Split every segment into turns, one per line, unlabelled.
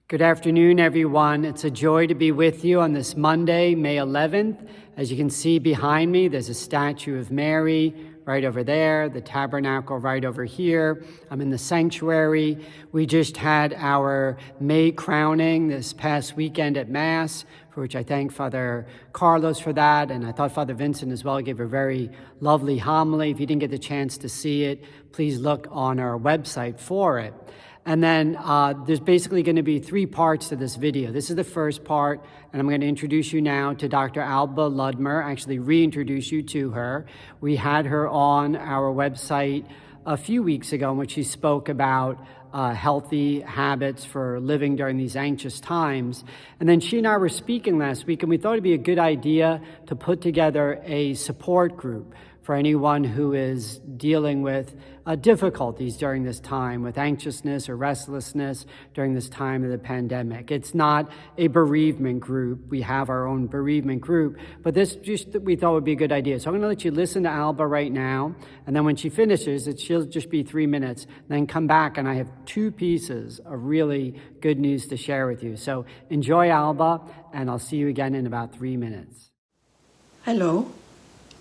Good afternoon, everyone. It's a joy to be with you on this Monday, May 11th. As you can see behind me, there's a statue of Mary right over there, the tabernacle right over here. I'm in the sanctuary. We just had our May crowning this past weekend at Mass, for which I thank Father Carlos for that, and I thought Father Vincent as well gave a very lovely homily. If you didn't get the chance to see it, please look on our website for it. And then there's basically going to be three parts to this video. This is the first part, and I'm going to introduce you now to Dr. Alba Ludmer, actually reintroduce you to her. We had her on our website a few weeks ago in which she spoke about healthy habits for living during these anxious times. And then she and I were speaking last week, and we thought it'd be a good idea to put together a support group for anyone who is dealing with difficulties during this time, with anxiousness or restlessness during this time of the pandemic. It's not a bereavement group. We have our own bereavement group, but this just we thought would be a good idea. So I'm going to let you listen to Alba right now, and then when she finishes, she'll just be 3 minutes, then come back, and I have two pieces of really good news to share with you. So enjoy Alba, and I'll see you again in about 3 minutes.
Hello.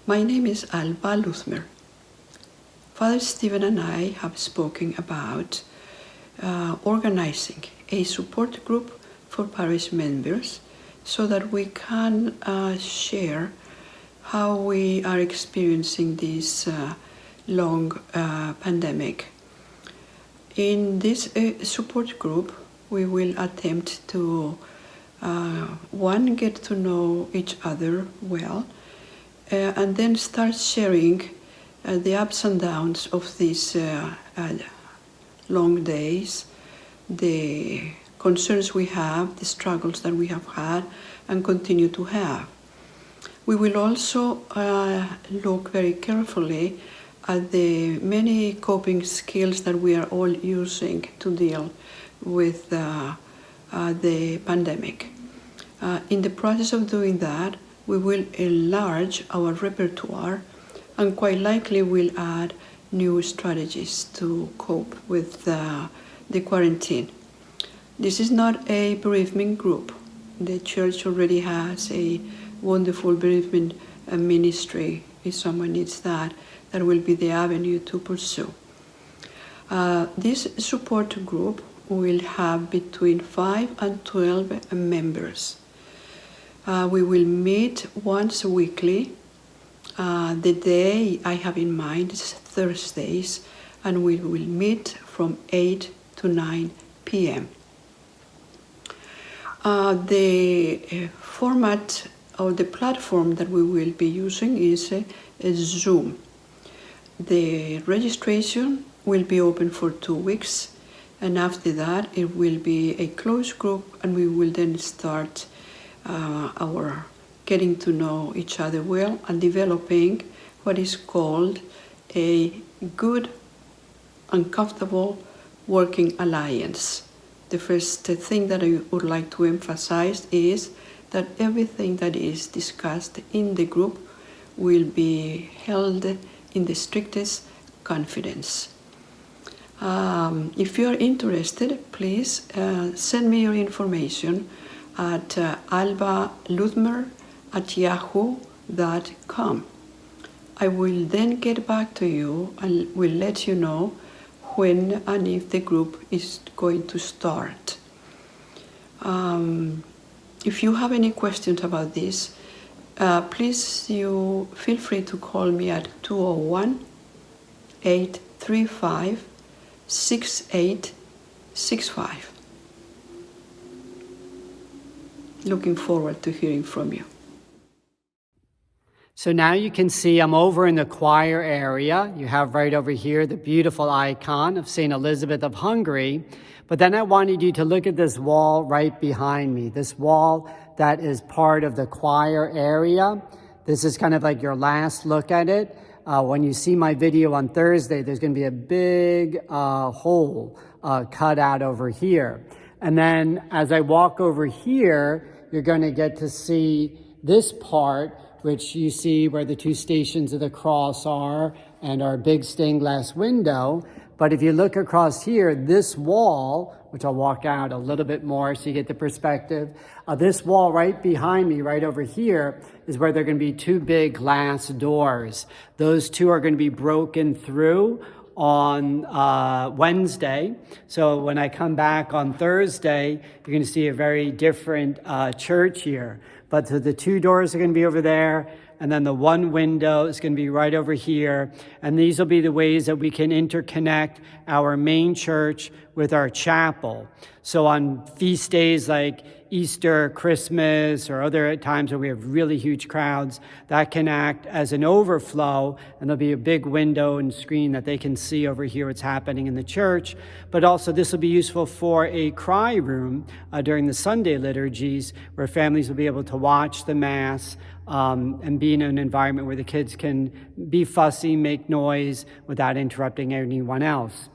My name is Alba Ludmer. Father Stephen and I have spoken about organizing a support group for parish members so that we can share how we are experiencing this long pandemic. In this support group, we will attempt to, get to know each other well, and then start sharing the ups and downs of these long days, the concerns we have, the struggles that we have had and continue to have. We will also look very carefully at the many coping skills that we are all using to deal with the pandemic. In the process of doing that, we will enlarge our repertoire and quite likely will add new strategies to cope with the quarantine. This is not a bereavement group. The church already has a wonderful bereavement ministry. If someone needs that will be the avenue to pursue. This support group will have between 5 and 12 members. We will meet once weekly. The day I have in mind is Thursdays, and we will meet from 8 to 9 p.m. The format or the platform that we will be using is Zoom. The registration will be open for 2 weeks, and after that it will be a closed group, and we will then start our getting to know each other well and developing what is called a good and comfortable working alliance. The first thing that I would like to emphasize is that everything that is discussed in the group will be held in the strictest confidence. If you are interested, please send me your information at albaludmer@yahoo.com. I will then get back to you and will let you know when and if the group is going to start. If you have any questions about this, please you feel free to call me at 201-835-6865. Looking forward to hearing from you.
So now you can see I'm over in the choir area. You have right over here the beautiful icon of St. Elizabeth of Hungary. But then I wanted you to look at this wall right behind me, this wall that is part of the choir area. This is kind of like your last look at it. When you see my video on Thursday, there's going to be a big hole cut out over here. And then as I walk over here, you're going to get to see this part, which you see where the two stations of the cross are and our big stained glass window. But if you look across here, this wall which I'll walk out a little bit more so you get the perspective. This wall right behind me, right over here, is where there are going to be two big glass doors. Those two are going to be broken through on Wednesday. So when I come back on Thursday, you're going to see a very different church here. But so the two doors are going to be over there, and then the one window is going to be right over here. And these will be the ways that we can interconnect our main church with our chapel. So on feast days like Easter, Christmas, or other times where we have really huge crowds, that can act as an overflow, and there'll be a big window and screen that they can see over here what's happening in the church. But also this will be useful for a cry room during the Sunday liturgies, where families will be able to watch the Mass and be in an environment where the kids can be fussy, make noise without interrupting anyone else.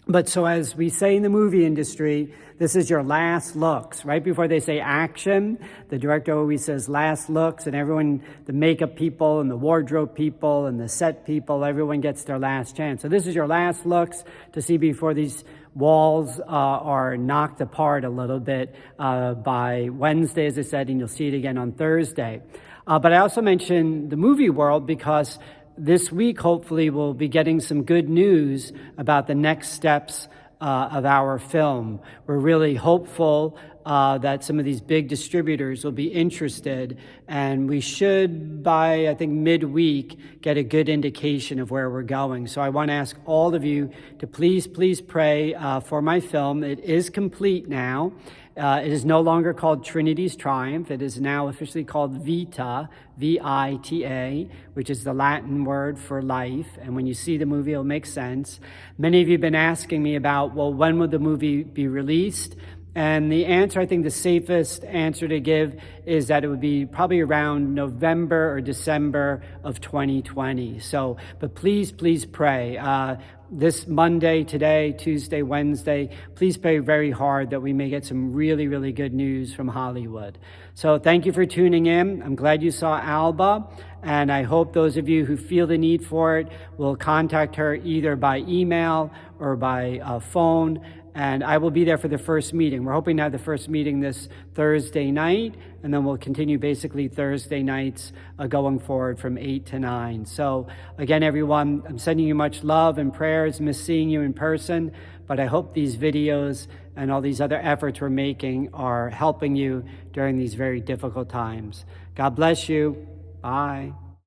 But so as we say in the movie industry, this is your last looks. Right before they say action, the director always says last looks, and everyone, the makeup people and the wardrobe people and the set people, everyone gets their last chance. So this is your last looks to see before these walls are knocked apart a little bit by Wednesday, as I said, and you'll see it again on Thursday. But I also mentioned the movie world because this week, hopefully, we'll be getting some good news about the next steps of our film. We're really hopeful that some of these big distributors will be interested, and we should, by, I think, midweek, get a good indication of where we're going. So I want to ask all of you to please pray for my film. It is complete now. It is no longer called Trinity's Triumph. It is now officially called Vita, V-I-T-A, which is the Latin word for life. And when you see the movie, it'll make sense. Many of you have been asking me about, well, when will the movie be released? And the answer, I think the safest answer to give is that it would be probably around November or December of 2020. So, but please pray. This Monday, today, Tuesday, Wednesday, please pray very hard that we may get some really good news from Hollywood. So thank you for tuning in. I'm glad you saw Alba, and I hope those of you who feel the need for it will contact her either by email or by phone. And I will be there for the first meeting. We're hoping to have the first meeting this Thursday night, and then we'll continue basically Thursday nights going forward from 8 to 9. So again, everyone, I'm sending you much love and prayers. Miss seeing you in person, but I hope these videos and all these other efforts we're making are helping you during these very difficult times. God bless you. Bye.